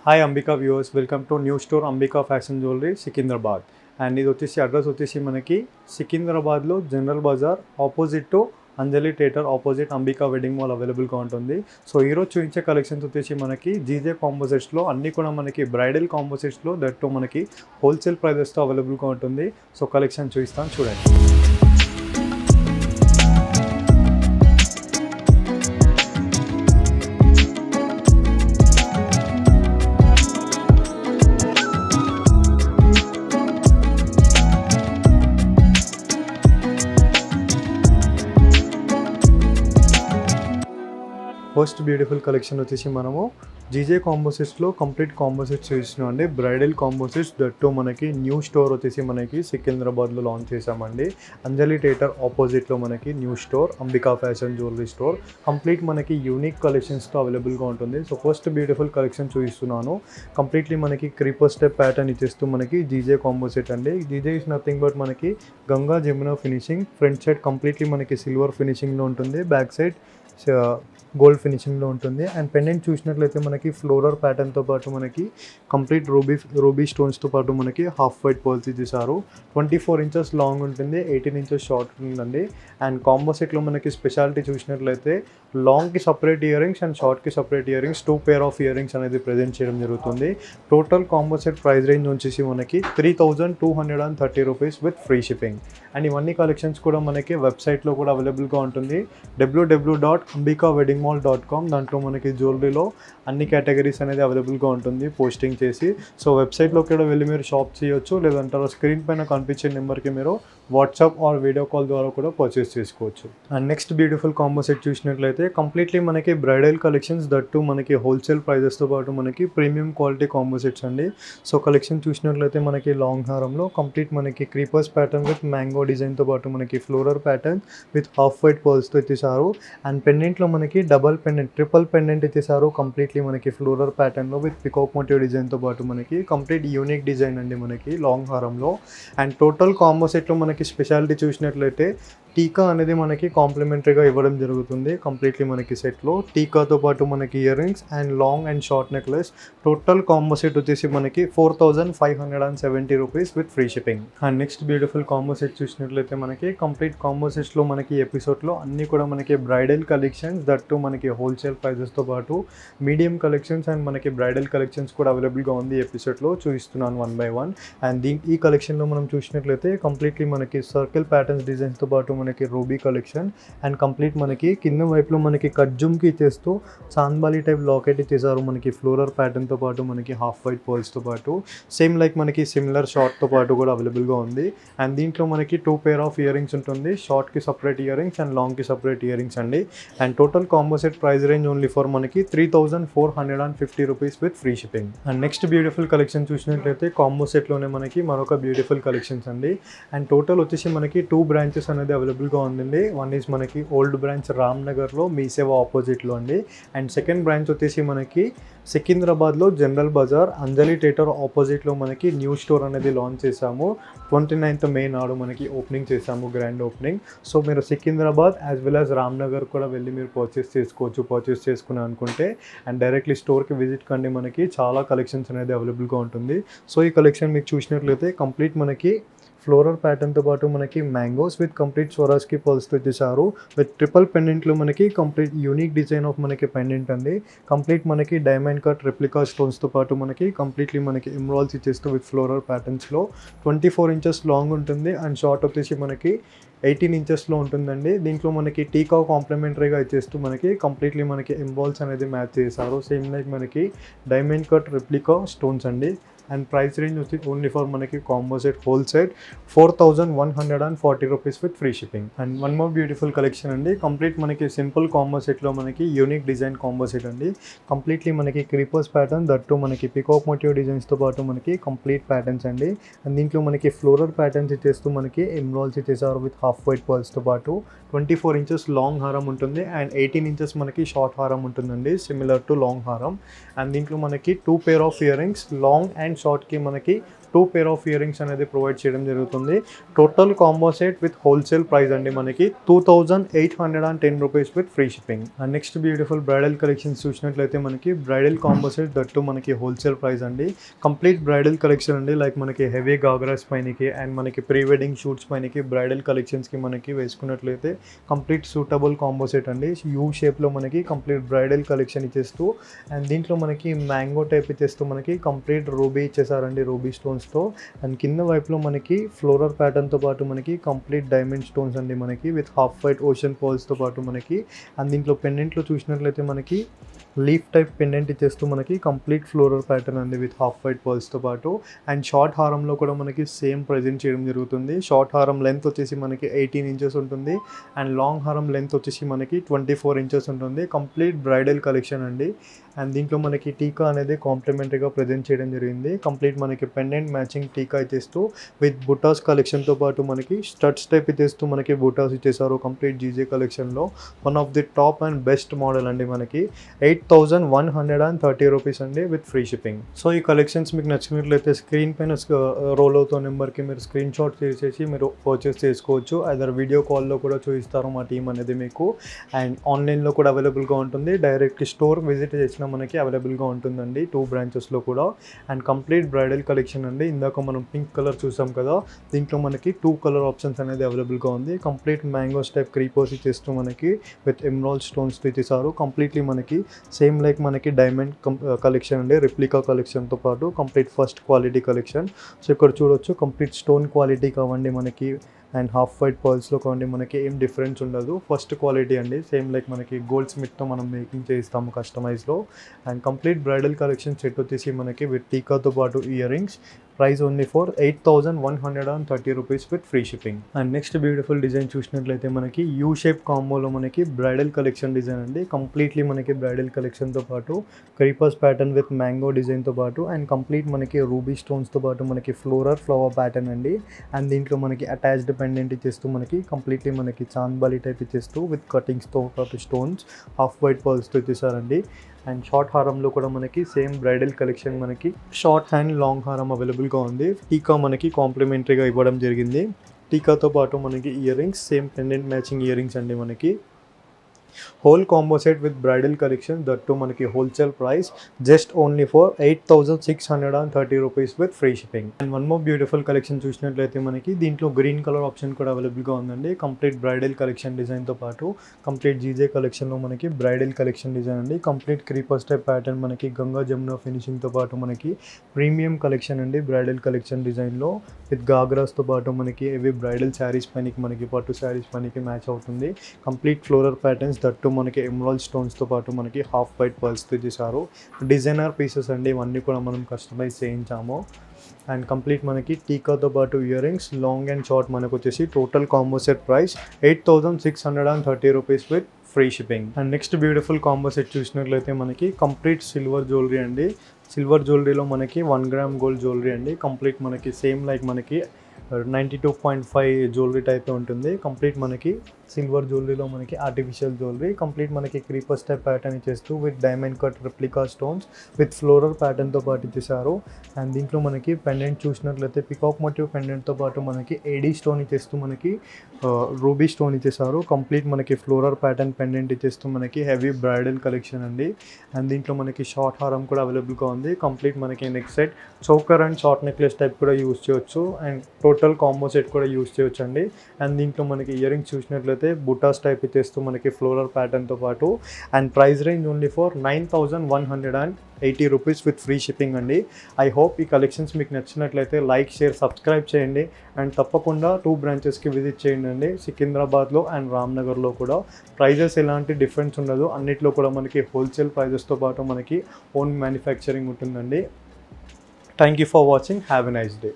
Hi Ambika viewers, welcome to new store Ambika fashion jewellery Secunderabad. And ఇది వచ్చేసి address వచ్చేసి మనకి సికింద్రాబాద్లో General Bazaar opposite to Anjali theatre opposite Ambika wedding mall అవైలబుల్గా ఉంటుంది. సో ఈరోజు చూపించే కలెక్షన్స్ వచ్చేసి మనకి జీజే కాంపోజిట్స్లో అన్నీ కూడా మనకి బ్రైడల్ కాంపోజిట్స్లో దట్టు మనకి హోల్సేల్ ప్రైజెస్తో అవైలబుల్గా ఉంటుంది. సో కలెక్షన్ చూపిస్తాను, చూడండి. ఫస్ట్ బ్యూటిఫుల్ కలెక్షన్ వచ్చేసి మనము జీజే కాంపోజిట్స్లో కంప్లీట్ కాంపోజిట్స్ చూసినాం అండి. బ్రైడల్ కాంపోజిట్స్ దట్టు మనకి న్యూ స్టోర్ వచ్చేసి మనకి సికింద్రాబాద్లో లాంచ్ చేసామండి. అంజలి థియేటర్ ఆపోజిట్లో మనకి new store Ambika fashion jewellery store complete మనకి యూనిక్ కలెక్షన్స్తో అవైలబుల్గా ఉంటుంది. సో ఫస్ట్ బ్యూటిఫుల్ కలెక్షన్ చూపిస్తున్నాను. కంప్లీట్లీ మనకి క్రీపర్ స్టెప్ ప్యాటర్న్ ఇచ్చేస్తూ మనకి జీజే కాంపోజిట్ అండి. జీజే ఇస్ నథింగ్ బట్ మనకి Ganga Jamuna finishing. Front side completely మనకి సిల్వర్ ఫినిషింగ్లో ఉంటుంది, బ్యాక్ సైడ్ గోల్డ్ ఫినిషింగ్లో ఉంటుంది. అండ్ పెండెంట్ చూసినట్లయితే మనకి ఫ్లోరల్ ప్యాటర్న్తో పాటు మనకి కంప్లీట్ రూబీ స్టోన్స్తో పాటు మనకి హాఫ్ వైట్ పర్ల్స్ ఇచ్చేసారు. 24 ఇంచెస్ లాంగ్ ఉంటుంది, 18 ఇంచెస్ షార్ట్ ఉంటుందండి. అండ్ కాంబో సెట్లో మనకి స్పెషాలిటీ చూసినట్లయితే లాంగ్కి సపరేట్ ఇయర్ రింగ్స్ అండ్ షార్ట్కి separate earrings 2 pair of earrings అనేది ప్రజెంట్ చేయడం జరుగుతుంది. Total combo set price range వచ్చేసి మనకి 3230 rupees with free shipping. And ఇవన్నీ కలెక్షన్స్ కూడా మనకి వెబ్సైట్లో కూడా అవైలబుల్గా ఉంటుంది, www.ambikaweddingmall.com. దాంట్లో మనకి జ్యువెలరీలో అన్ని కేటగిరీస్ అనేది అవైలబుల్గా ఉంటుంది పోస్టింగ్ చేసి. సో వెబ్సైట్లో కూడా వెళ్ళి మీరు షాప్ చేయొచ్చు, లేదంటే స్క్రీన్ పైన కనిపించే నెంబర్కి మీరు వాట్సాప్ ఆర్ వీడియో కాల్ ద్వారా కూడా పర్చేస్ చేసుకోవచ్చు. And next beautiful combo set చూసినట్లయితే కంప్లీట్లీ మనకి బ్రైడల్ కలెక్షన్స్ దట్టు మనకి హోల్సేల్ ప్రైజెస్తో పాటు మనకి ప్రీమియం క్వాలిటీ కాంబో సెట్స్ అండి. సో కలెక్షన్ చూసినట్లయితే మనకి లాంగ్ హారంలో కంప్లీట్ మనకి క్రీపర్స్ ప్యాటర్న్ విత్ మ్యాంగో డిజైన్తో పాటు మనకి floral pattern with half white పర్ల్స్తో ఇచ్చేసారు. అండ్ పెండెంట్లో మనకి డబల్ పెండెంట్, ట్రిపుల్ పెండెంట్ ఇచ్చేసారు. కంప్లీట్లీ మనకి ఫ్లోరల్ ప్యాటర్న్లో విత్ పికాక్ మోటివ్ డిజైన్తో పాటు మనకి కంప్లీట్ యూనిక్ డిజైన్ అండి మనకి లాంగ్ హారంలో. అండ్ టోటల్ కాంబో సెట్లో మనకి స్పెషాలిటీ చూసినట్లయితే టీకా అనేది మనకి కాంప్లిమెంటరీగా ఇవ్వడం జరుగుతుంది. కంప్లీట్లీ మనకి సెట్లో టీకాతో పాటు మనకి earrings and long and short necklace. Total combo set వచ్చేసి మనకి 4570 rupees with free shipping. And next beautiful combo set చూసినట్లయితే మనకి కంప్లీట్ కాంబో సెట్స్లో మనకి ఎపిసోడ్లో అన్నీ కూడా మనకి బ్రైడల్ కలెక్షన్స్ దట్టు మనకి హోల్సేల్ ప్రైజెస్తో పాటు మీడియం కలెక్షన్స్ అండ్ మనకి బ్రైడల్ కలెక్షన్స్ కూడా అవైలబుల్గా ఉంది. ఎపిసోడ్లో చూపిస్తున్నాను 1 by 1. అండ్ ఈ కలెక్షన్లో మనం చూసినట్లయితే కంప్లీట్లీ మనకి సర్కిల్ ప్యాటర్న్స్ డిజైన్స్తో పాటు మనకి రూబీ కలెక్షన్. అండ్ కంప్లీట్ మనకి కింద వైపులో మనకి కజ్జుమ్కి ఇచ్చేస్తూ చాంద్బాలి టైప్ లాకెట్ ఇచ్చేసారు మనకి ఫ్లోరల్ ప్యాటర్న్తో పాటు మనకి హాఫ్ వైట్ పర్ల్స్తో పాటు. సేమ్ లైక్ మనకి సిమిలర్ షార్ట్తో పాటు కూడా అవైలబుల్గా ఉంది. అండ్ దీంట్లో మనకి 2 పేర్ ఆఫ్ ఇయర్ రింగ్స్ ఉంటుంది, షార్ట్కి సపరేట్ ఇయర్ రింగ్స్ అండ్ లాంగ్కి సపరేట్ ఇయర్ రింగ్స్ అండి. And total combo set price range only for మనకి 3450 rupees with free shipping. And next beautiful collection చూసినట్లయితే కాంబో సెట్లోనే మనకి మరొక బ్యూటిఫుల్ కలెక్షన్స్ అండి. అండ్ టోటల్ వచ్చేసి మనకి 2 బ్రాంచెస్ అనేది అవైలబుల్గా ఉందండి. వన్ ఈజ్ మనకి ఓల్డ్ బ్రాంచ్ రామ్నగర్లో మీసేవా ఆపోజిట్లో అండి. అండ్ సెకండ్ బ్రాంచ్ వచ్చేసి మనకి సికింద్రాబాద్లో జనరల్ బజార్ అంజలి థియేటర్ ఆపోజిట్లో మనకి న్యూ స్టోర్ అనేది లాంచ్ చేశాము. 29th May నాడు మనకి ఓపెనింగ్ చేశాము, గ్రాండ్ ఓపెనింగ్. సో మీరు Secunderabad as well as Ramnagar కూడా వెళ్ళి మీరు పర్చేస్ చేసుకోవచ్చు, పర్చేస్ చేసుకుని అనుకుంటే. అండ్ డైరెక్ట్లీ స్టోర్కి విజిట్ కండి, మనకి చాలా కలెక్షన్స్ అనేది అవైలబుల్గా ఉంటుంది. సో ఈ కలెక్షన్ మీకు చూసినట్లయితే కంప్లీట్ మనకి ఫ్లోరల్ ప్యాటర్న్తో పాటు మనకి మ్యాంగోస్ విత్ కంప్లీట్ స్వరాజ్కి పర్ల్స్తో ఇచ్చేసారు. విత్ ట్రిపుల్ పెండెంట్లో మనకి కంప్లీట్ యూనిక్ డిజైన్ ఆఫ్ మనకి పెండెంట్ అండి. కంప్లీట్ మనకి డైమండ్ కట్ రెప్లికా స్టోన్స్తో పాటు మనకి కంప్లీట్లీ మనకి ఎమరాల్డ్స్ ఇచ్చేస్తూ విత్ ఫ్లోరల్ ప్యాటర్న్స్లో 24 ఇంచెస్ లాంగ్ ఉంటుంది. అండ్ షార్ట్ వచ్చేసి మనకి 18 ఇంచెస్లో ఉంటుందండి. దీంట్లో మనకి టీకా కాంప్లిమెంటరీగా ఇచ్చేస్తూ మనకి కంప్లీట్లీ మనకి ఎంబాల్స్ అనేది మ్యాచ్ చేశారు. సేమ్ లైక్ మనకి డైమండ్ కట్ రెప్లికా స్టోన్స్ అండి. అండ్ ప్రైస్ రేంజ్ వచ్చి ఓన్లీ ఫర్ మనకి combo set whole set 4140 rupees with free shipping. And one more beautiful collection అండి. కంప్లీట్ మనకి సింపుల్ కాంబో సెట్లో మనకి యూనిక్ డిజైన్ కాంబో సెట్ అండి. Completely మనకి క్రీపర్స్ ప్యాటర్న్ దట్టు మనకి పికాక్ మోటివ్ డిజైన్స్తో పాటు మనకి కంప్లీట్ ప్యాటర్న్స్ అండి. అండ్ దీంట్లో మనకి ఫ్లోరల్ ప్యాటర్న్స్ ఇచ్చేస్తూ మనకి ఎమరాల్డ్స్ ఇచ్చేసారు విత్ హాఫ్ వైట్ పర్ల్స్తో పాటు. 24 ఇంచెస్ లాంగ్ హారం ఉంటుంది అండ్ 18 ఇంచెస్ మనకి షార్ట్ హారం ఉంటుందండి, సిమిలర్ టు లాంగ్ హారం. అండ్ దీంట్లో మనకి 2 pair of ear rings long and షార్ట్కి మనకి 2 పేర్ ఆఫ్ ఇయర్ రింగ్స్ అనేది ప్రొవైడ్ చేయడం జరుగుతుంది. Total combo set with wholesale price అండి మనకి 2810 rupees with free shipping. And next beautiful bridal collections చూసినట్లయితే మనకి బ్రైడల్ కాంబో సెట్ దట్టు మనకి హోల్సేల్ ప్రైస్ అండి. కంప్లీట్ బ్రైడల్ కలెక్షన్ అండి. లైక్ మనకి హెవీ గాగ్రాస్ పైనకి అండ్ మనకి ప్రీ వెడ్డింగ్ షూట్స్ పైనకి బ్రైడల్ కలెక్షన్స్కి మనకి వేసుకున్నట్లయితే కంప్లీట్ సూటబుల్ కాంబో సెట్ అండి. యూ షేప్లో మనకి కంప్లీట్ బ్రైడల్ కలెక్షన్ ఇచ్చేస్తూ అండ్ దీంట్లో మనకి మ్యాంగో టైప్ ఇచ్చేస్తూ మనకి కంప్లీట్ రూబీ ఇచ్చేసారండి, రూబీ స్టోన్స్తో. అండ్ కింద వైపులో మనకి ఫ్లోరల్ ప్యాటర్న్తో పాటు మనకి కంప్లీట్ డైమండ్ స్టోన్స్ అండి మనకి విత్ హాఫ్ వైట్ ఓషన్ పర్ల్స్తో పాటు మనకి. అండ్ దీంట్లో పెండెంట్లో చూసినట్లయితే మనకి లీఫ్ టైప్ పెండెంట్ ఇచ్చేస్తూ మనకి కంప్లీట్ ఫ్లోరల్ ప్యాటర్న్ అండి విత్ హాఫ్ వైట్ పర్ల్స్తో పాటు. అండ్ షార్ట్ హారంలో కూడా మనకి సేమ్ ప్రజెంట్ చేయడం జరుగుతుంది. షార్ట్ హారం లెంత్ వచ్చేసి మనకి 18 ఇంచెస్ ఉంటుంది అండ్ లాంగ్ హారం లెంత్ వచ్చేసి మనకి 24 ఇంచెస్ ఉంటుంది. కంప్లీట్ బ్రైడల్ కలెక్షన్ అండి. అండ్ దీంట్లో మనకి టీకా అనేది కాంప్లిమెంటరీగా ప్రజెంట్ చేయడం జరిగింది. కంప్లీట్ మనకి పెండెంట్ మ్యాచింగ్ టీకా ఇచ్చేస్తూ విత్ బుటాస్ కలెక్షన్తో పాటు మనకి స్టడ్స్ టైప్ ఇచ్చేస్తూ మనకి బుటాస్ ఇచ్చేసారు కంప్లీట్ జీజే కలెక్షన్లో. One of the top and best model అండి మనకి 8130 రూపీస్ అండి విత్ ఫ్రీ షిప్పింగ్. సో ఈ కలెక్షన్స్ మీకు నచ్చినట్లయితే స్క్రీన్ పైన రోల్ అవుతున్న నెంబర్కి మీరు స్క్రీన్ షాట్ చేసేసి మీరు పర్చేస్ చేసుకోవచ్చు. అదర్ వీడియో కాల్లో కూడా చూపిస్తారు మా టీం అనేది మీకు. అండ్ ఆన్లైన్లో కూడా అవైలబుల్గా ఉంటుంది. డైరెక్ట్ స్టోర్ విజిట్ చేసిన మనకి అవైలబుల్గా ఉంటుందండి 2 బ్రాంచెస్లో కూడా. అండ్ కంప్లీట్ బ్రైడల్ కలెక్షన్ అండి. ఇందాక మనం పింక్ కలర్ చూసాం కదా, దీంట్లో మనకి 2 కలర్ ఆప్షన్స్ అనేది అవైలబుల్గా ఉంది. కంప్లీట్ మ్యాంగోస్ టైప్ క్రీపర్స్ ఇచ్చేస్తూ మనకి విత్ ఎమరాల్డ్ స్టోన్స్ ఇచ్చేసారు. కంప్లీట్లీ మనకి సేమ్ లైక్ మనకి డైమండ్ కలెక్షన్ అండి, రెప్లికా కలెక్షన్తో పాటు complete first quality collection. So ఇక్కడ చూడొచ్చు కంప్లీట్ స్టోన్ క్వాలిటీ కావండి మనకి అండ్ హాఫ్ వైట్ పర్ల్స్లో కావండి మనకి ఏం డిఫరెన్స్ ఉండదు. ఫస్ట్ క్వాలిటీ అండి, సేమ్ లైక్ మనకి గోల్డ్ స్మిత్తో మనం మేకింగ్ చేయిస్తాము కస్టమైజ్లో. And complete bridal collection set వచ్చేసి మనకి విత్ టీకాతో పాటు ear rings. Price only for 8130 rupees with free shipping. And next beautiful design చూసినట్లయితే మనకి యూ షేప్ కాంబోలో మనకి బ్రైడల్ కలెక్షన్ డిజైన్ అండి. కంప్లీట్లీ మనకి బ్రైడల్ కలెక్షన్తో పాటు క్రీపర్స్ ప్యాటర్న్ విత్ మ్యాంగో డిజైన్తో పాటు అండ్ కంప్లీట్ మనకి రూబీ స్టోన్స్తో పాటు మనకి ఫ్లోరల్ ప్యాటర్న్ అండి. అండ్ దీంట్లో మనకి అటాచ్డ్ పెండెంట్ ఇచ్చేస్తూ మనకి కంప్లీట్లీ మనకి చాంద్బాలి టైప్ ఇచ్చేస్తూ విత్ కటింగ్స్తో పాటు స్టోన్స్ హాఫ్ వైట్ పర్ల్స్తో ఇచ్చేసారండి. అండ్ షార్ట్ హారంలో కూడా మనకి సేమ్ బ్రైడల్ కలెక్షన్ మనకి షార్ట్ హ్యాండ్ లాంగ్ హారం అవైలబుల్గా ఉంది. టీకా మనకి కాంప్లిమెంటరీగా ఇవ్వడం జరిగింది. టీకాతో పాటు మనకి earrings same pendant matching earrings అండి మనకి. Whole combo set with bridal collection that too మనకి wholesale price just only for 8630 rupees with free shipping. And one more beautiful collection చూసినట్లయితే మనకి దీంట్లో గ్రీన్ కలర్ ఆప్షన్ కూడా అవైలబుల్గా ఉందండి. Complete bridal collection డిజైన్తో పాటు కంప్లీట్ జీజే కలెక్షన్లో మనకి బ్రైడల్ కలెక్షన్ డిజైన్ అండి. కంప్లీట్ క్రీపర్ స్టెప్ ప్యాటర్న్ మనకి గంగా జమున ఫినిషింగ్తో పాటు మనకి ప్రీమియం కలెక్షన్ అండి బ్రైడల్ కలెక్షన్ డిజైన్లో విత్ గాగ్రాస్తో పాటు మనకి ఇవి బ్రైడల్ శారీస్ పైనకి మనకి పట్టు శారీస్ పైనకి మ్యాచ్ అవుతుంది. కంప్లీట్ ఫ్లోరల్ ప్యాటర్న్స్ దట్టు మనకి ఎమరాల్డ్ స్టోన్స్తో పాటు మనకి హాఫ్ వైట్ పర్ల్స్తో చేశారు. డిజైనర్ పీసెస్ అండి ఇవన్నీ కూడా మనం కస్టమైజ్ చేయించాము. అండ్ కంప్లీట్ మనకి టీకాతో పాటు ear rings long and short మనకు వచ్చేసి total combo set price 8630 rupees with free shipping. And next beautiful combo set చూసినట్లయితే మనకి కంప్లీట్ సిల్వర్ జ్యువెలరీ అండి. సిల్వర్ జ్యువెలరీలో మనకి 1 గ్రామ్ గోల్డ్ జ్యువెలరీ అండి. కంప్లీట్ మనకి సేమ్ లైక్ మనకి 92.5 జ్యువెలరీ టైప్ ఉంటుంది. కంప్లీట్ మనకి సిల్వర్ జ్యువెలరీలో మనకి ఆర్టిఫిషియల్ జ్యువెలరీ కంప్లీట్ మనకి క్రీపర్ స్టెప్ ప్యాటర్న్ ఇచ్చేస్తూ with diamond cut replica stones with floral ప్యాటర్న్తో పాటు ఇచ్చేసారు. అండ్ దీంట్లో మనకి పెండెంట్ చూసినట్లయితే పికాక్ మోటివ్ పెండెంట్తో పాటు మనకి ఏడీ స్టోన్ ఇచ్చేస్తూ మనకి రూబీ స్టోన్ ఇచ్చేసారు. కంప్లీట్ మనకి ఫ్లోరల్ ప్యాటర్న్ పెండెంట్ ఇచ్చేస్తూ మనకి హెవీ బ్రైడల్ కలెక్షన్ అండి. అండ్ దీంట్లో మనకి షార్ట్ హారం కూడా అవైలబుల్గా ఉంది. కంప్లీట్ మనకి neck set choker and short necklace type కూడా యూజ్ చేయొచ్చు. అండ్ టోటల్ కాంబో సెట్ కూడా యూజ్ చేయొచ్చు అండి. అండ్ దీంట్లో మనకి ఇయర్ రింగ్స్ చూసినట్లయితే బుటాస్ టైప్ ఇచ్చేస్తూ మనకి ఫ్లోరల్ ప్యాటర్న్తో పాటు and price range only for 9180 rupees with free shipping అండి. ఐ హోప్ ఈ కలెక్షన్స్ మీకు నచ్చినట్లయితే లైక్ షేర్ సబ్స్క్రైబ్ చేయండి. అండ్ తప్పకుండా 2 బ్రాంచెస్కి విజిట్ చేయండి అండి, సికింద్రాబాద్లో అండ్ రామ్నగర్లో కూడా. ప్రైజెస్ ఎలాంటి డిఫరెన్స్ ఉండదు, అన్నిట్లో కూడా మనకి హోల్సేల్ ప్రైజెస్తో పాటు మనకి ఓన్ మ్యానుఫ్యాక్చరింగ్ ఉంటుందండి. Thank you for watching. Have a nice day.